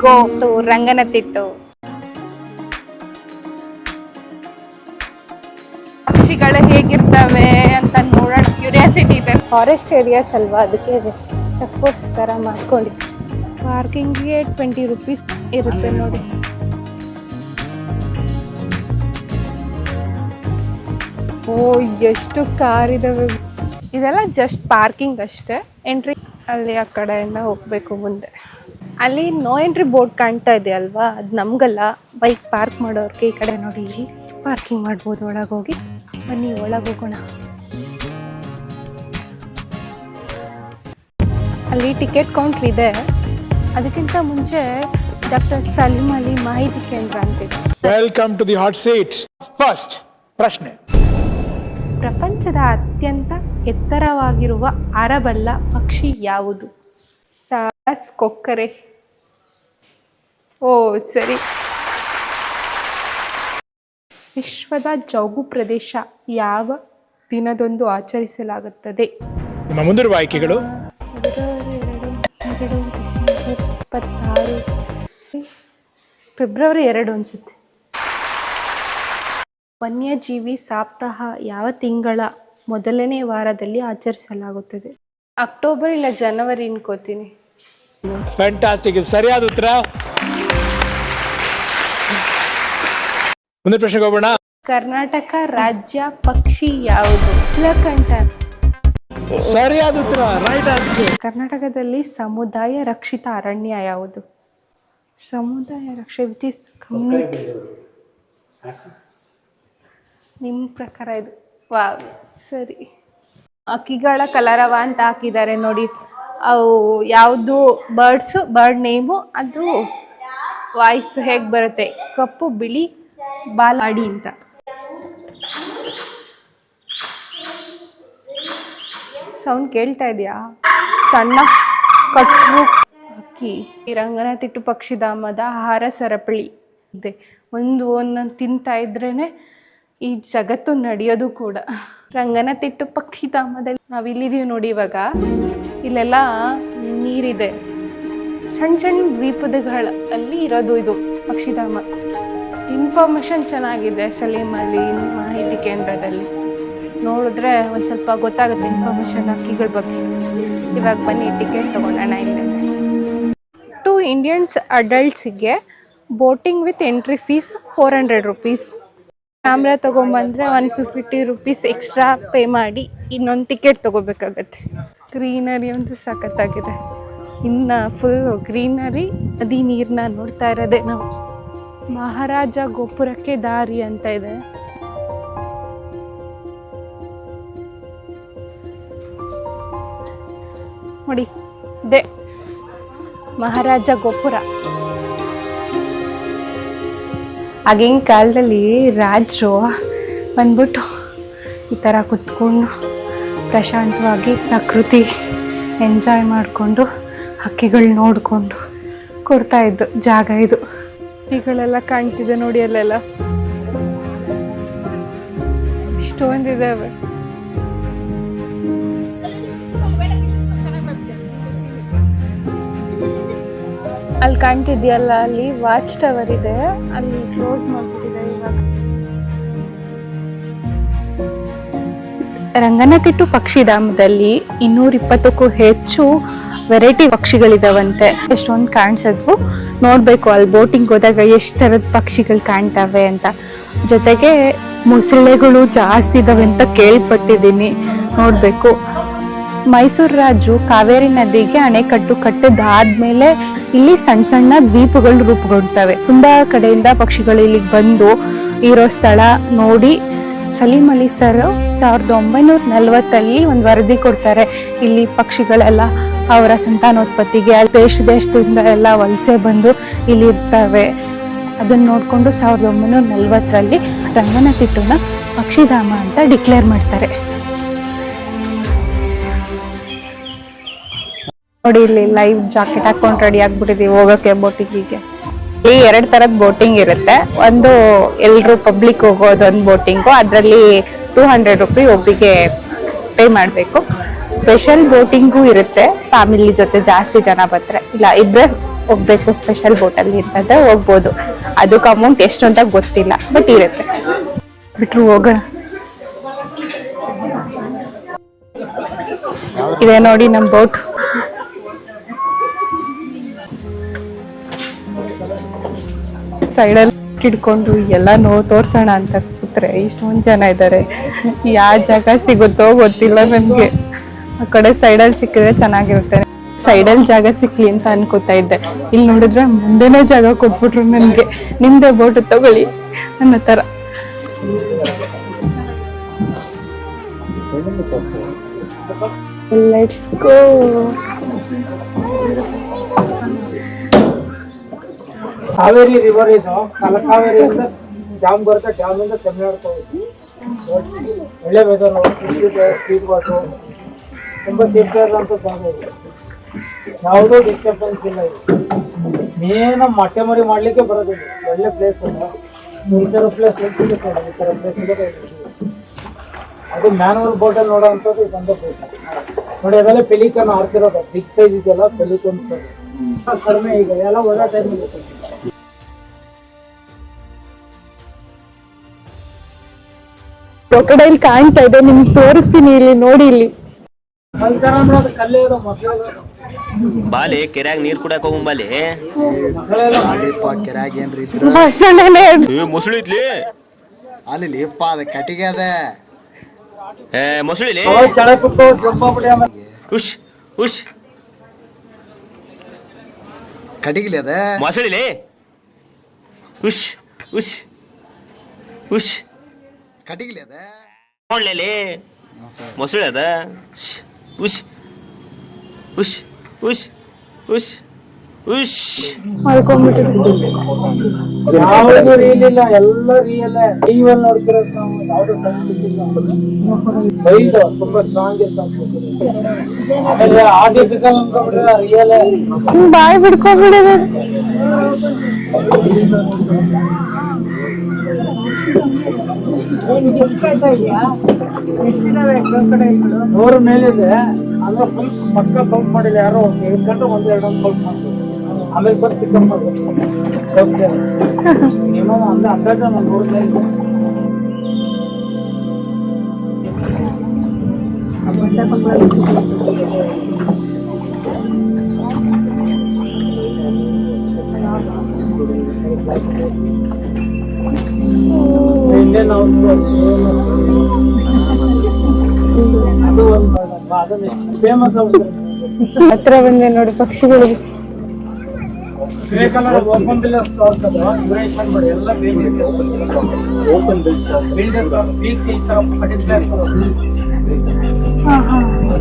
Go to Ranganathittu. ಪಕ್ಷಿಗಳು ಹೇಗಿರ್ತವೆ ಅಂತ ನೋಡೋಣ ಕ್ಯೂರಿಯಾಸಿಟಿ ಇದೆ. ಫಾರೆಸ್ಟ್ ಏರಿಯಾಸ್ ಅಲ್ವಾ, ಅದಕ್ಕೆ ಚೆಕ್ ಪೋಸ್ಟ್ ಥರ ಮಾಡ್ಕೊಳ್ಳಿ. ಪಾರ್ಕಿಂಗ್ಗೆ 20 ರೂಪೀಸ್ ಇರುತ್ತೆ ನೋಡಿ. ಓ, ಎಷ್ಟು ಕಾರ್ ಇದಾವೆ. ಇದೆಲ್ಲ ಜಸ್ಟ್ ಪಾರ್ಕಿಂಗ್ ಅಷ್ಟೇ. ಎಂಟ್ರಿ ಅಲ್ಲಿ ಆ ಕಡೆಯಿಂದ ಹೋಗಬೇಕು ಮುಂದೆ. ಅಲ್ಲಿ ನೋ ಎಂಟ್ರಿ ಬೋರ್ಡ್ ಕಾಣ್ತಾ ಇದೆ ಅಲ್ವಾ, ಅದು ನಮಗಲ್ಲ, ಬೈಕ್ ಪಾರ್ಕ್ ಮಾಡೋರಿಗೆ. ಈ ಕಡೆ ನೋಡಿ, ಇಲ್ಲಿ ಪಾರ್ಕಿಂಗ್ ಮಾಡ್ಬೋದು. ಒಳಗೋಗಿ ಬನ್ನಿ, ಒಳಗೆ ಹೋಗೋಣ. ಅಲ್ಲಿ ಟಿಕೆಟ್ ಕೌಂಟ್ರ್ ಇದೆ. ಅದಕ್ಕಿಂತ ಮುಂಚೆ ಡಾಕ್ಟರ್ ಸಲೀಂ ಅಲಿ ಮಾಹಿತಿ ಕೇಂದ್ರ ಅಂತಿದೆ. Welcome to the hot seat. First ಪ್ರಶ್ನೆ: ಪ್ರಪಂಚದ ಅತ್ಯಂತ ಎತ್ತರವಾಗಿರುವ ಹಾರಬಲ್ಲ ಪಕ್ಷಿ ಯಾವುದು? ಸಾಸ್ ಕೊಕ್ಕರೆ. ಓ ಸರಿ. ವಿಶ್ವದ ಜೌಗು ಪ್ರದೇಶ ಯಾವ ದಿನದಂದು ಆಚರಿಸಲಾಗುತ್ತದೆ? ನಿಮ್ಮ ಮುಂದಿರುವ ಆಯ್ಕೆಗಳು: ಫೆಬ್ರವರಿ 2 ಅನ್ಸುತ್ತೆ. ವನ್ಯಜೀವಿ ಸಪ್ತಾಹ ಯಾವ ತಿಂಗಳ ಮೊದಲನೇ ವಾರದಲ್ಲಿ ಆಚರಿಸಲಾಗುತ್ತದೆ? ಅಕ್ಟೋಬರ್ ಇಲ್ಲ ಜನವರಿ ಅನ್ಕೋತೀನಿ. ಫ್ಯಾಂಟಾಸ್ಟಿಕ್, ಸರಿಯಾದ ಉತ್ತರ. ಮುಂದಿನ ಪ್ರಶ್ನೆಗೆ ಹೋಗೋಣ. ಕರ್ನಾಟಕ ರಾಜ್ಯ ಪಕ್ಷಿ ಯಾವುದು? ನೀಲಕಂಠ. ಸರಿಯಾದ ಉತ್ತರ, ರೈಟ್ ಆನ್ಸರ್. ಕರ್ನಾಟಕದಲ್ಲಿ ಸಮುದಾಯ ರಕ್ಷಿತ ಅರಣ್ಯ ಯಾವುದು? ಸಮುದಾಯ ರಕ್ಷಿತ ಕಮ್ಯುನಿಟಿ. ನಿಮ್ಮ ಪ್ರಕಾರ ಇದು? ವಾವ್, ಸರಿ. ಹಕ್ಕಿಗಳ ಕಲರವ ಅಂತ ಹಾಕಿದ್ದಾರೆ ನೋಡಿ. ಅವು ಯಾವುದು ಬರ್ಡ್ ನೇಮು, ಅದು ವಾಯ್ಸ್ ಹೇಗೆ ಬರುತ್ತೆ? ಕಪ್ಪು ಬಿಳಿ ಬಾಲಾಡಿ ಅಂತ. ಸೌಂಡ್ ಕೇಳ್ತಾ ಇದೆಯಾ? ಸಣ್ಣ ಕಟ್ರು ಹಕ್ಕಿ. ಈ ರಂಗನತಿಟ್ಟು ಪಕ್ಷಿಧಾಮದ ಆಹಾರ ಸರಪಳಿ ಇದೆ. ಒಂದೊಂದು ತಿಂತಾ ಇದ್ರೇನೆ ಈ ಜಗತ್ತು ನಡೆಯೋದು ಕೂಡ. ರಂಗನತಿಟ್ಟು ಪಕ್ಷಿಧಾಮದಲ್ಲಿ ನಾವಿಲ್ಲಿದ್ದೀವಿ ನೋಡಿ. ಇವಾಗ ಇಲ್ಲೆಲ್ಲ ನೀರಿದೆ. ಸಣ್ಣ ಸಣ್ಣ ದ್ವೀಪಗಳಲ್ಲಿ ಇರೋದು ಇದು ಪಕ್ಷಿಧಾಮ. ಇನ್ಫಾರ್ಮೇಶನ್ ಚೆನ್ನಾಗಿದೆ ಸಲೀಂ ಅಲಿ ಮಾಹಿತಿ ಕೇಂದ್ರದಲ್ಲಿ. ನೋಡಿದ್ರೆ ಒಂದು ಸ್ವಲ್ಪ ಗೊತ್ತಾಗುತ್ತೆ ಇನ್ಫಾರ್ಮೇಶನ್ ಹಕ್ಕಿಗಳ ಬಗ್ಗೆ. ಇವಾಗ ಬನ್ನಿ ಟಿಕೆಟ್ ತೊಗೊಳ್ಳೋಣ. ಇಲ್ಲೇ 2 ಇಂಡಿಯನ್ಸ್ ಅಡಲ್ಟ್ಸಿಗೆ boating with entry fees 400 rupees. Camera ತೊಗೊಂಬಂದರೆ 150 ರೂಪೀಸ್ ಎಕ್ಸ್ಟ್ರಾ ಪೇ ಮಾಡಿ ಇನ್ನೊಂದು ಟಿಕೆಟ್ ತೊಗೋಬೇಕಾಗತ್ತೆ. ಗ್ರೀನರಿ ಅಂತೂ ಸಖತ್ತಾಗಿದೆ. ಇನ್ನು ಫುಲ್ಲು ಗ್ರೀನರಿ, ನದಿ ನೀರನ್ನ ನೋಡ್ತಾ ಇರೋದೇ ನಾವು. ಮಹಾರಾಜ ಗೋಪುರಕ್ಕೆ ದಾರಿ ಅಂತ ಇದೆ. ನೋಡಿ, ಇದೆ ಮಹಾರಾಜ ಗೋಪುರ. ಆಗಿನ ಕಾಲದಲ್ಲಿ ರಾಜರು ಬಂದ್ಬಿಟ್ಟು ಈ ಥರ ಕುತ್ಕೊಂಡು ಪ್ರಶಾಂತವಾಗಿ ಪ್ರಕೃತಿ ಎಂಜಾಯ್ ಮಾಡಿಕೊಂಡು ಹಕ್ಕಿಗಳು ನೋಡಿಕೊಂಡು ಕೊಡ್ತಾಯಿದ್ದು ಜಾಗ ಇದು. ಹಕ್ಕಿಗಳೆಲ್ಲ ಕಾಣ್ತಿದೆ ನೋಡಿ, ಅಲ್ಲೆಲ್ಲ ಇಷ್ಟೊಂದಿದ್ದಾವೆ. ಅಲ್ಲಿ ಕಾಣ್ತಿದ್ಯಲ್ಲ, ಅಲ್ಲಿ ವಾಚ್ ಟವರ್ ಇದೆ. ಅಲ್ಲಿ ಕ್ಲೋಸ್ ಮಾಡ್ಬಿಟ್ಟಿದೆ ಇವಾಗ. ರಂಗನತಿಟ್ಟು ಪಕ್ಷಿಧಾಮದಲ್ಲಿ 220ಕ್ಕೂ ಹೆಚ್ಚು ವೆರೈಟಿ ಪಕ್ಷಿಗಳಿದಾವಂತೆ. ಎಷ್ಟೊಂದು ಕಾಣಿಸಿದ್ವು, ನೋಡ್ಬೇಕು ಅಲ್ಲಿ ಬೋಟಿಂಗ್ ಹೋದಾಗ ಎಷ್ಟು ಥರದ ಪಕ್ಷಿಗಳು ಕಾಣ್ತವೆ ಅಂತ. ಜೊತೆಗೆ ಮೊಸಳೆಗಳು ಜಾಸ್ತಿ ಇದಾವೆ ಅಂತ ಕೇಳ್ಪಟ್ಟಿದ್ದೀನಿ, ನೋಡ್ಬೇಕು. ಮೈಸೂರು ರಾಜು ಕಾವೇರಿ ನದಿಗೆ ಅಣೆಕಟ್ಟು ಕಟ್ಟಿದಾದ್ಮೇಲೆ ಇಲ್ಲಿ ಸಣ್ಣ ಸಣ್ಣ ದ್ವೀಪಗಳು ರೂಪುಗೊಳ್ತವೆ. ತುಂಬಾ ಕಡೆಯಿಂದ ಪಕ್ಷಿಗಳು ಇಲ್ಲಿಗೆ ಬಂದು ಇರೋ ಸ್ಥಳ ನೋಡಿ ಸಲೀಂ ಅಲಿ ಸರ್ 1940 ಒಂದು ವರದಿ ಕೊಡ್ತಾರೆ. ಇಲ್ಲಿ ಪಕ್ಷಿಗಳೆಲ್ಲ ಅವರ ಸಂತಾನೋತ್ಪತ್ತಿಗೆ ದೇಶದಿಂದ ಎಲ್ಲ ವಲಸೆ ಬಂದು ಇಲ್ಲಿ ಇರ್ತವೆ. ಅದನ್ನ ನೋಡ್ಕೊಂಡು 1940 ರಂಗನತಿಟ್ಟುನ ಪಕ್ಷಿಧಾಮ ಅಂತ ಡಿಕ್ಲೇರ್ ಮಾಡ್ತಾರೆ. ನೋಡಿ, ಇಲ್ಲಿ ಲೈವ್ ಜಾಕೆಟ್ ಹಾಕೊಂಡು ರೆಡಿ ಆಗ್ಬಿಟ್ಟಿದೀವಿ ಹೋಗೋಕೆ ಬೋಟಿಂಗಿಗೆ. ಇಲ್ಲಿ 2 ತರದ ಬೋಟಿಂಗ್ ಇರುತ್ತೆ. ಒಂದು ಎಲ್ರು ಪಬ್ಲಿಕ್ ಹೋಗೋದು ಒಂದು ಬೋಟಿಂಗು, ಅದರಲ್ಲಿ 200 ರೂಪಾಯಿ ಒಬ್ರಿಗೆ ಪೇ ಮಾಡಬೇಕು. ಸ್ಪೆಷಲ್ ಬೋಟಿಂಗು ಇರುತ್ತೆ ಫ್ಯಾಮಿಲಿ ಜೊತೆ ಜಾಸ್ತಿ ಜನ ಬಂದರೆ. ಇಲ್ಲ ಇಬ್ಬರೇ ಹೋಗ್ಬೇಕು ಸ್ಪೆಷಲ್ ಬೋಟಲ್ಲಿ ಅಂತಂದ್ರೆ ಹೋಗ್ಬೋದು. ಅದಕ್ಕೆ ಅಮೌಂಟ್ ಎಷ್ಟು ಅಂತ ಗೊತ್ತಿಲ್ಲ, ಬಟ್ ಇರುತ್ತೆ. ಬಿಟ್ರು ಹೋಗೋಣ. ಇದೆ ನೋಡಿ ನಮ್ಮ ಬೋಟ್. ಸೈಡಲ್ಲಿ ಹಿಡ್ಕೊಂಡು ಎಲ್ಲ ತೋರ್ಸೋಣ ಅಂತ ಕೂತ್ರೆ ಇಷ್ಟೊಂದು ಜನ ಇದ್ದಾರೆ. ಯಾವ ಜಾಗ ಸಿಗುತ್ತೋ ಗೊತ್ತಿಲ್ಲ ನನ್ಗೆ. ಆ ಕಡೆ ಸೈಡಲ್ಲಿ ಸಿಕ್ಕಿದ್ರೆ ಚೆನ್ನಾಗಿರುತ್ತೆ. ಸೈಡಲ್ಲಿ ಜಾಗ ಸಿಕ್ಲಿ ಅಂತ ಅನ್ಕೋತಾ ಇದ್ದೆ. ಇಲ್ಲಿ ನೋಡಿದ್ರೆ ಮುಂದೆನೇ ಜಾಗ ಕೊಟ್ಬಿಟ್ರು ನನ್ಗೆ. ನಿಮ್ದೇ ಬೋಟ್ ತಗೊಳ್ಳಿ ಅನ್ನೋ ತರ. Let's go. ಕಾವೇರಿ ರಿವರ್ ಇದು ತಲಕಾವೇರಿಯಿಂದ ಡ್ಯಾಮ್ ಬರುತ್ತೆ. ಡ್ಯಾಮ್ ಇಂದ ತಮಿಳ್ನಾಡು ಒಳ್ಳೆ ವೆದರ್, ಸ್ಪೀಡ್ ಬಾಟು, ತುಂಬಾ ಸೇಫ್ಟಿ ಆದಂತ ಜಾಗ ಇದೆ. ಯಾವುದೋ ಡಿಸ್ಟರ್ಬೆನ್ಸ್ ಇಲ್ಲ. ಮೇನ್ ಮೊಟ್ಟೆ ಮರಿ ಮಾಡ್ಲಿಕ್ಕೆ ಬರೋದಿಲ್ಲ. ಒಳ್ಳೆ ಪ್ಲೇಸ್ ಇದೆ. ಈ ಥರ ಪ್ಲೇಸ್ ಸಿಗುತ್ತೆ. ಈ ಥರ ಪ್ಲೇಸ್ ಇದೆ. ಅದು ಮ್ಯಾನುವಲ್ ಬೋಟಲ್ಲಿ ನೋಡೋವಂಥದ್ದು ಇದೊಂದು ಪ್ಲೇಸ್ ನೋಡಿ. ಅದೆಲ್ಲ ಪೆಲಿಕನ್ ಆಡ್ತಿರೋದು ಬಿಗ್ ಸೈಜ್ ಇದೆಯಲ್ಲ ಪೆಲಿಕನ್ಸ್ ಕಡಿಮೆ. ಈಗ ಎಲ್ಲ ಒಳ್ಳೆ ಟೈಮ್ ಇರುತ್ತೆ. ಕ್ರೊಕೊಡೈಲ್ ಕಾಣ್ತಾ ಇದೆ, ನಿಮ್ಗೆ ತೋರಿಸ್ತೀನಿ. ಇಲ್ಲಿ ನೋಡಿ, ಇಲ್ಲಿ ಕಲ್ಲೇ ಇರೋ ಮಕ್ಕಳು ಬಾಲೆ ಕೆರೆಯಾಗ ನೀರ್ ಕುಡಕ್ ಹೋಗ್ ಬಾಲೆ ಕೆರೆಯಾಗ ಏನ್ರಿ ಮೊಸಳಿ ಐತ್ಲಿ ಅಲ್ಲಿ ಅದ ಕಟ್ಟಿಗೆ ಅದ ಮೊಸಳಿಲಿ ಉಶ್ ಉಶ್ ಕಟ್ಟಿಗಿಲಿ ಅದ ಮೊಸಳಿಲಿ ಉಶ್ ಉಶ್ ಉಶ್ ಕಟ್ಟಿಗಿಲಿ ಅದ ನೋಡ್ಲೇಲಿ ಮೊಸಳಿ ಅದ ಉಶ್ ಉಶ್ ಉಶ್ ಉಶ್ ಉಶ್ ಯಾವ್ದು ರೀಲ್ ಇಲ್ಲ, ಎಲ್ಲ ರಿಯಲ್. ನೀವಲ್ಲಿ ನೋಡ್ತಿರೋದು ನಾವು ಯಾವ್ದು ವೈಲ್ಡ್ ತುಂಬಾ ಸ್ಟ್ರಾಂಗ್ ಇರ್ತಾವೆ. ಆಮೇಲೆ ಆರ್ಟಿಫಿಷಿಯಲ್ ಅನ್ಕೊಂಡ್ಬಿಟ್ರೆ ರಿಯಲ್. ಬಾಯ್ ಬಿಡ್ಕೊಂಡ್ಬಿಡೋದು. ನೂರ ಮೇಲಿದೆ. ಅಂದ್ರೆ ಫುಲ್ ಪಕ್ಕ ಕೌಂಟ್ ಮಾಡಿಲ್ಲ. ಯಾರೋ ಹೇಳ್ಕೊಂಡ್ರೆ ಒಂದ್ ಎರಡು ಕೌಂಟ್ ಮಾಡ್ತೀವಿ. ಆಮೇಲೆ ಬಂದು ಪಿಕಪ್ ಮಾಡ್ಬೇಕು. ಮಿನಿಮಮ್ ಅಂದಾಜ ಒಂದು 100 ಮೇಲೆ. ಇಂಡಿಯನ್ ಅದು ಒಂದು ಅದನ್ನ ಫೇಮಸ್ ಆಗುತ್ತೆ. ಹತ್ರ ಬಂದೆ ನೋಡಿ ಪಕ್ಷಿಗಳು. ವಿವೇಕಾನಂದ ಓಪನ್ ಬಿಲ್ ಡ್ಯೂರೇಷನ್ ಮಾಡಿ ಎಲ್ಲ ಓಪನ್ ಬಿಲ್ ಬೀಚ್ ಈ ತರ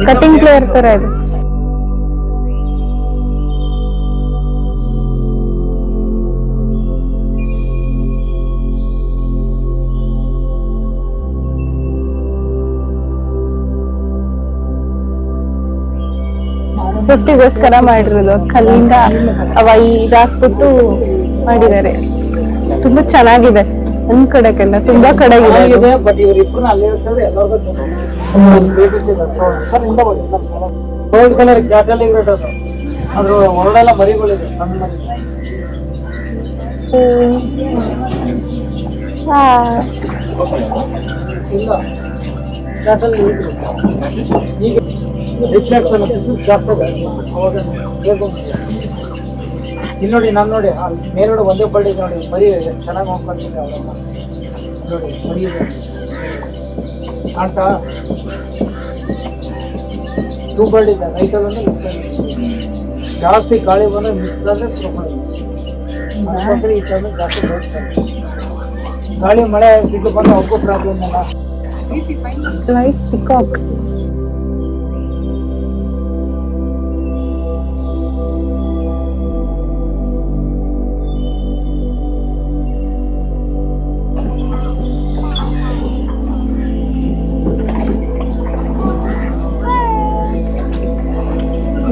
ಕಟಿಂಗ್ ಪ್ಲೇಯರ್ ತರ ಇದು. ಸೇಫ್ಟಿಗೋಸ್ಕರ ಮಾಡಿರೋದು. ಕಲ್ಲಿಂದ ಅವ ಇದಾಕ್ಬಿಟ್ಟು ಮಾಡಿದ್ದಾರೆ. ತುಂಬಾ ಚೆನ್ನಾಗಿದೆ. ಒಂದ್ ಕಡೆಗೆಲ್ಲ ತುಂಬಾ ಕಡೆಗಿದೆ. ಬಟ್ ಇವರಿಬ್ರು ಅಲ್ಲಿ ಎಲ್ಲರಿಗೂ ಗೋಲ್ಡ್ ಕಲರ್ ಕ್ಯಾಟಲ್ ಇರೋದು. ಅದ್ರ ಹೊರಡೆಲ್ಲ ಮರಿಗಳಿದೆ, ಸಣ್ಣ ಮರಿ ಇಲ್ಲ. ಕ್ಯಾಟಲ್ ಈಗ ರಿಫ್ಲೆಕ್ಷನ್ ಜಾಸ್ತಿ ಅವಾಗ ಇಲ್ಲಿ ನೋಡಿ. ನಾನು ನೋಡಿ ಮೇಲ್ಗಡೆ ಒಂದೇ ಬರ್ಡ್ ಇದೆ ನೋಡಿ. ಮರಿ ಚೆನ್ನಾಗಿ ನೋಡ್ಕೊಂತೀನಿ ಅವರಮ್ಮ ನೋಡಿ. ಮರಿ ಇದೆ ಕಾಣ್ತಾ. 2 ಬರ್ಡ್ ಇದೆ. ರೈತಲ್ಲಿ ಜಾಸ್ತಿ ಗಾಳಿ ಬಂದ್ರೆ ಮಿಸ್ ಆದರೆ ಈ ಟೈಮ್ ಜಾಸ್ತಿ ಬೆಳೆಸ್ತಾರೆ. ಗಾಳಿ ಮಳೆ ಸಿಟ್ಟು ಬಂದ್ರೆ ಅವ್ರಿಗೂ ಪ್ರಾಬ್ಲಮ್ ಇಲ್ಲ. Like peacock.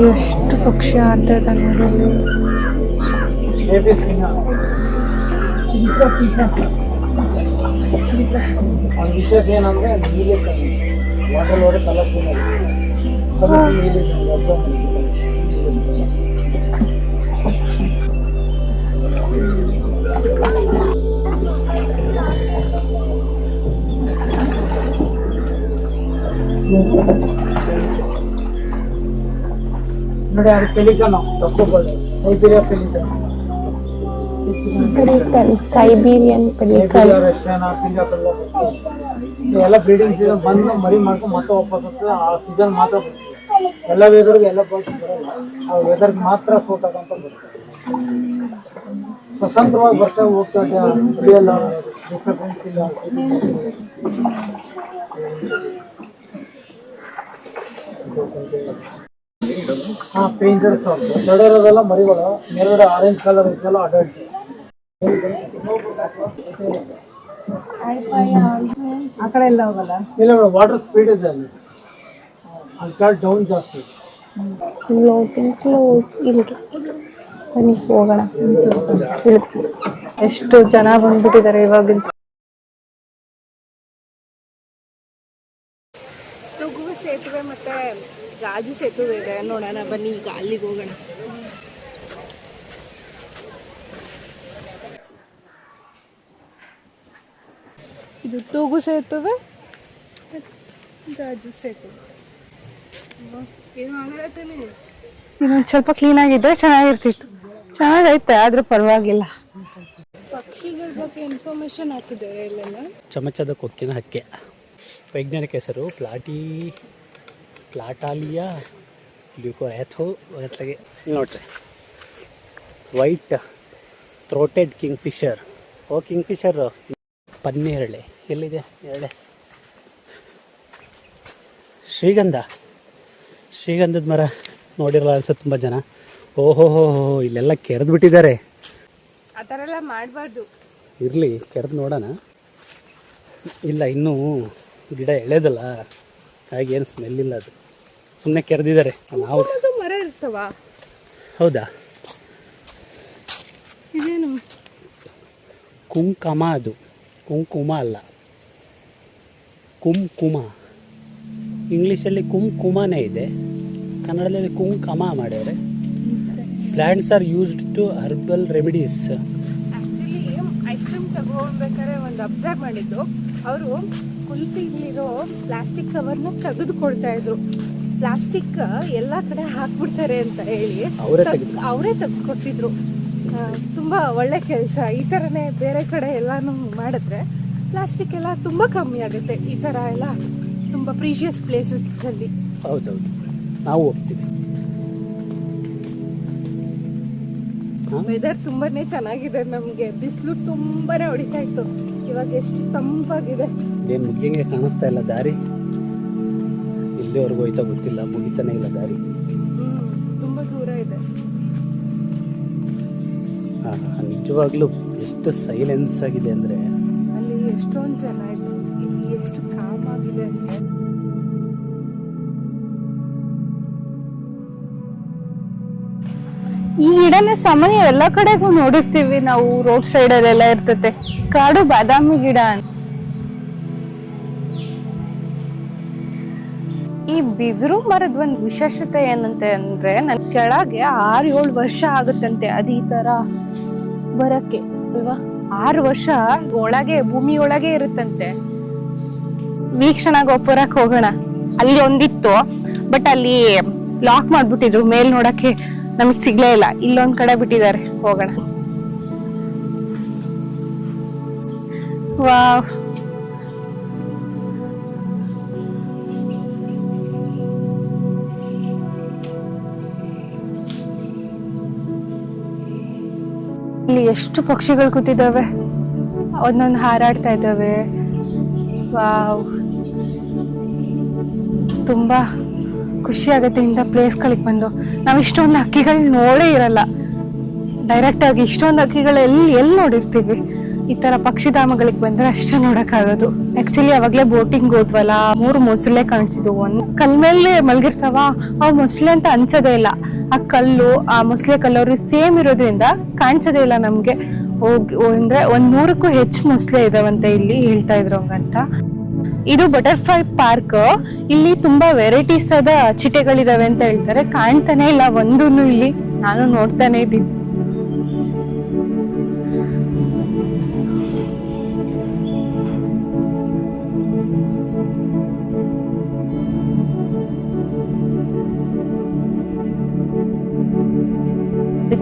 ಎಷ್ಟು ಪಕ್ಷಿ ಆಡ್ತದೆ ನೋಡಿ. ಒಂದು ವಿಶೇಷ ಏನಂದ್ರೆ ನೀಲಿ ವಾಟರ್ ನೋಡಿ ಕಲರ್ಫುಲ್ ನೀಲಿ ನೋಡಿ ಅದು ಪೆಲಿಕನ್ ತಪ್ಪುಗಳು ಸೈಬೀರಿಯಾ ಪೆಲಿಕನ್ ಸೈಬೀರಿಯನ್ ರಷ್ಯಾನ ಸಿಂಗಾಪುರ್ ಎಲ್ಲ ಬ್ರೀಡಿಂಗ್ ಸೀಸನ್ ಬಂದು ಮರಿ ಮಾಡ್ಕೊಂಡು ಮತ್ತೆ ವಾಪಸ್ ಹೋಗ್ತದೆ. ಆ ಸೀಸನ್ ಮಾತ್ರ ಬರ್ತದೆ. ಎಲ್ಲ ವೆದರ್ಗೆ ಎಲ್ಲ ಬರ್ಡ್ಸ್ ಬರಲ್ಲ, ಆ ವೆದರ್ಗೆ ಮಾತ್ರ ಸೂಟ್ ಆಗಂತ ಬರ್ತದೆ. ಸ್ವತಂತ್ರವಾಗಿ ಬರ್ತಾ ಹೋಗ್ತದೆ, ಕುಡಿಯಲ್ಲ, ಡಿಸ್ಟರ್ಬೆನ್ಸ್ ಇಲ್ಲ. ಹಾಂ, ಪೇಂಜರ್ಸ್ ದೊಡ್ಡವರೆಲ್ಲ ಮರಿಗಳು ಮೇಲ್ಗಡೆ ಆರೆಂಜ್ ಕಲರ್ ಇದೆಲ್ಲ ಅಡಲ್ಟ್. ಆ ಕಡೆ ಎಲ್ಲ ಹೋಗಲ್ಲ. ಇಲ್ಲ ಮೇಡಮ್, ವಾಟರ್ ಸ್ಪೀಡ್ ಇದೆ ಅಲ್ಲಿ, ಅಲ್ಲಿ ಡೌನ್ ಜಾಸ್ತಿ. ಕ್ಲೋಸ್ ಇಲ್ಲಿಗೆ ಬನ್ನಿ ಹೋಗೋಣ. ಎಷ್ಟು ಜನ ಬಂದ್ಬಿಟ್ಟಿದ್ದಾರೆ ಇವಾಗಿನ. ತೂಗುವ ಸೇತುವೆ ಮತ್ತೆ ಗಾಜು ಸೇತುವೆ ಇದೆ, ನೋಡೋಣ ಬನ್ನಿ. ಈಗ ಅಲ್ಲಿಗೆ ಹೋಗೋಣ. ಇದು ತೂಗು ಸೇತುವೆ, ಗಾಜು ಸೇತುವೆ. ಇನ್ನೊಂದು ಸ್ವಲ್ಪ ಕ್ಲೀನ್ ಆಗಿದ್ರೆ ಚೆನ್ನಾಗಿರ್ತಿತ್ತು. ಚೆನ್ನಾಗೈತೆ, ಆದ್ರೂ ಪರವಾಗಿಲ್ಲ. ಪಕ್ಷಿಗಳ ಬಗ್ಗೆ ಇನ್ಫಾರ್ಮೇಶನ್ ಹಾಕಿದ್ದಾರೆ ಇಲ್ಲೆಲ್ಲ. ಚಮಚದ ಕೊಕ್ಕಿನ ಹಕ್ಕೆ, ವೈಜ್ಞಾನಿಕ ಹೆಸರು ಪ್ಲಾಟಾಲಿಯಾ ಲ್ಯೂಕೋಯಾಥೋ. ಜೊತೆಗೆ ನೋಡ್ರಿ, white throated kingfisher. Kingfisher ಪನ್ನೇರಳೆ ಎಲ್ಲಿದೆ? ಎರಳೆ. ಶ್ರೀಗಂಧದ ಮರ ನೋಡಿರಲ್ಲ ಅನ್ಸುತ್ತೆ ತುಂಬ ಜನ. ಓಹೋ, ಇಲ್ಲೆಲ್ಲ ಕೆರೆದು ಬಿಟ್ಟಿದ್ದಾರೆ. ಆ ಥರ ಎಲ್ಲ ಮಾಡಬಾರ್ದು. ಇರಲಿ, ಕೆರೆದು ನೋಡೋಣ. ಇಲ್ಲ, ಇನ್ನೂ ಗಿಡ ಎಳೆದಲ್ಲ, ಹಾಗೆ ಏನು ಸ್ಮೆಲ್ ಇಲ್ಲ. ಅದು ಸುಮ್ಮನೆ ಕೆರೆದಿದ್ದಾರೆ. ನಾವು ಮರ ಇರ್ತವ? ಹೌದಾ? ಇದೇನು ಕುಂಕುಮ? ಅದು ಕುಂಕುಮ ಅಲ್ಲ, ಕುಂಕುಮ. ಇಂಗ್ಲೀಷಲ್ಲಿ ಕುಂಕುಮನೇ ಇದೆ, ಕನ್ನಡದಲ್ಲಿ ಕುಂಕುಮ ಮಾಡ್ಯಾರೆ. Plants are used to herbal remedies. Actually ice cream ತಗೋಬೇಕಾದ್ರೆ ಒಂದು ಅಬ್ಸರ್ವ್ ಮಾಡಿದ್ದು, ಅವರು ಕುಲ್ಫಿಲಿರೋ ಪ್ಲಾಸ್ಟಿಕ್ ಕವರ್ನ ತೆಗೆದು ಕೊಡ್ತಾ ಇದ್ರು. ಪ್ಲಾಸ್ಟಿಕ್ ಎಲ್ಲ ಕಡೆ ಹಾಕ್ಬಿಡ್ತಾರೆ ಅಂತ ಹೇಳಿ ಅವರೇ ತೆಗೆದು ಕೊಡ್ತಿದ್ರು. ತುಂಬ ಒಳ್ಳೆ ಕೆಲಸ. ಈ ಥರನೇ ಬೇರೆ ಕಡೆ ಎಲ್ಲಾನು ಮಾಡಿದ್ರೆ ಪ್ಲಾಸ್ಟಿಕ್ ಎಲ್ಲ ತುಂಬ ಕಮ್ಮಿ ಆಗುತ್ತೆ. ಈ ಥರ ಎಲ್ಲ ತುಂಬ ಪ್ರೀಶಿಯಸ್ ಪ್ಲೇಸಸ್ಸಲ್ಲಿ. ಹೌದೌದು, ನಾವು ಹೋಗ್ತೀವಿ. ವೆದರ್ ತುಂಬಾನೇ ಚೆನ್ನಾಗಿದೆ. ನಮಗೆ ಬಿಸಿಲು ತುಂಬಾನೇ ಹೊಡಿತಾ ಇತ್ತು, ಇವಾಗ ಎಷ್ಟು ತಂಪಾಗಿದೆ. ಏನು ಮುಗಿಯಂಗೆ ಕಾಣಿಸ್ತಾ ಇಲ್ಲ ದಾರಿ. ಇಲ್ಲಿವರೆಗೂ ಹೋಯ್ತಾ ಗೊತ್ತಿಲ್ಲ, ಮುಗಿತಾನೆ ಇಲ್ಲ ದಾರಿ. ತುಂಬ ದೂರ ಇದೆ. ನಿಜವಾಗ್ಲೂ ಎಷ್ಟು ಸೈಲೆನ್ಸ್ ಆಗಿದೆ ಅಂದರೆ, ಅಲ್ಲಿ ಎಷ್ಟೊಂದು ಜನ ಇದ್ರು, ಇಲ್ಲಿ ಎಷ್ಟು ಕಾಮ್ ಆಗಿದೆ ಅಂದರೆ. ಈ ಗಿಡನ ಸಾಮಾನ್ಯ ಎಲ್ಲ ಕಡೆಗೂ ನೋಡಿರ್ತೀವಿ ನಾವು, ರೋಡ್ ಸೈಡಲ್ಲೆಲ್ಲ ಇರ್ತತೆ. ಕಾಡು ಬಾದಾಮಿ ಗಿಡ. ಈ ಬಿದಿರು ಮರದ ಒಂದು ವಿಶೇಷತೆ ಏನಂತೆ ಅಂದ್ರೆ, ನನ್ ಕೆಳಗೆ 6-7 ವರ್ಷ ಆಗುತ್ತಂತೆ ಅದು ಈ ತರ ಬರಕ್ಕೆ ಅಲ್ವಾ. 6 ವರ್ಷ ಒಳಗೆ, ಭೂಮಿ ಒಳಗೆ ಇರುತ್ತಂತೆ. ವೀಕ್ಷಣಾ ಗೋಪುರಕ್ಕೆ ಹೋಗೋಣ. ಅಲ್ಲಿ ಒಂದಿತ್ತು, ಬಟ್ ಅಲ್ಲಿ ಲಾಕ್ ಮಾಡ್ಬಿಟ್ಟಿದ್ರು. ಮೇಲ್ ನೋಡಕ್ಕೆ ನಮಗ್ ಸಿಗ್ಲೇ ಇಲ್ಲ. ಇಲ್ಲೊಂದ್ ಕಡೆ ಬಿಟ್ಟಿದ್ದಾರೆ, ಹೋಗೋಣ. ವಾವ್, ಇಲ್ಲಿ ಎಷ್ಟು ಪಕ್ಷಿಗಳು ಕೂತಿದ್ದಾವೆ, ಒಂದೊಂದು ಹಾರಾಡ್ತಾ ಇದ್ದಾವೆ. ವಾವ್, ತುಂಬಾ ಖುಷಿ ಆಗುತ್ತೆ ಇಂಥ ಪ್ಲೇಸ್ಗಳಿಗೆ ಬಂದು. ನಾವು ಇಷ್ಟೊಂದು ಹಕ್ಕಿಗಳು ನೋಡೇ ಇರಲ್ಲ. ಡೈರೆಕ್ಟ್ ಆಗಿ ಇಷ್ಟೊಂದು ಹಕ್ಕಿಗಳು ಎಲ್ಲಿ ನೋಡಿರ್ತೀವಿ. ಈ ತರ ಪಕ್ಷಿಧಾಮಗಳಿಗೆ ಬಂದ್ರೆ ಅಷ್ಟೇ ನೋಡಕ್ಕಾಗೋದು. ಆಕ್ಚುಲಿ ಅವಾಗ್ಲೇ ಬೋಟಿಂಗ್ ಹೋದ್ವಲ್ಲ, 3 ಮೊಸಳೆ ಕಾಣಿಸಿದ್ವು. ಒಂದ್ ಕಲ್ ಮೇಲೆ ಮಲ್ಗಿರ್ತಾವ, ಅವ್ ಮೊಸಳೆ ಅಂತ ಅನ್ಸೋದೇ ಇಲ್ಲ. ಆ ಕಲ್ಲು, ಆ ಮೊಸಳೆ ಕಲ್ಲವರು ಸೇಮ್ ಇರೋದ್ರಿಂದ ಕಾಣಿಸೋದೇ ಇಲ್ಲ ನಮ್ಗೆ. ಅಂದ್ರೆ 100ಕ್ಕೂ ಹೆಚ್ಚು ಮೊಸಳೆ ಇದಾವಂತೆ ಇಲ್ಲಿ, ಹೇಳ್ತಾ ಇದ್ರು ಹಂಗಂತ. ಇದು ಬಟರ್ಫ್ಲೈ ಪಾರ್ಕ್. ಇಲ್ಲಿ ತುಂಬಾ ವೆರೈಟೀಸ್ ಆದ ಚಿಟ್ಟೆಗಳಿದಾವೆ ಅಂತ ಹೇಳ್ತಾರೆ. ಕಾಣ್ತಾನೆ ಇಲ್ಲ ಒಂದೂನು ಇಲ್ಲಿ, ನಾನು ನೋಡ್ತಾನೆ ಇದ್ದೀನಿ.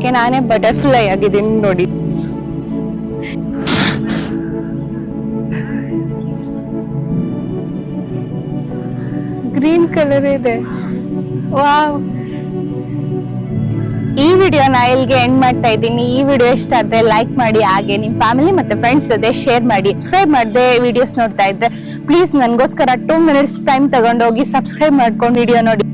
ನೋಡಕ್ಕೆ ನಾನೇ ಬಟರ್ಫ್ಲೈ ಆಗಿದ್ದೀನಿ ನೋಡಿ. ಗ್ರೀನ್ ಕಲರ್ ಇದೆ. ವಾವ್. ಈ ವಿಡಿಯೋನ ಇಲ್ಲಿಗೆ ಎಂಡ್ ಮಾಡ್ತಾ ಇದ್ದೀನಿ. ಈ ವಿಡಿಯೋ ಇಷ್ಟ ಆದ್ರೆ ಲೈಕ್ ಮಾಡಿ, ಹಾಗೆ ನಿಮ್ ಫ್ಯಾಮಿಲಿ ಮತ್ತೆ ಫ್ರೆಂಡ್ಸ್ ಜೊತೆ ಶೇರ್ ಮಾಡಿ. ಸಬ್ಸ್ಕ್ರೈಬ್ ಮಾಡದೆ ವಿಡಿಯೋಸ್ ನೋಡ್ತಾ ಇದ್ರೆ ಪ್ಲೀಸ್ ನನಗೋಸ್ಕರ 2 minutes ಟೈಮ್ ತಗೊಂಡೋಗಿ ಸಬ್ಸ್ಕ್ರೈಬ್ ಮಾಡ್ಕೊಂಡು ವಿಡಿಯೋ ನೋಡಿ.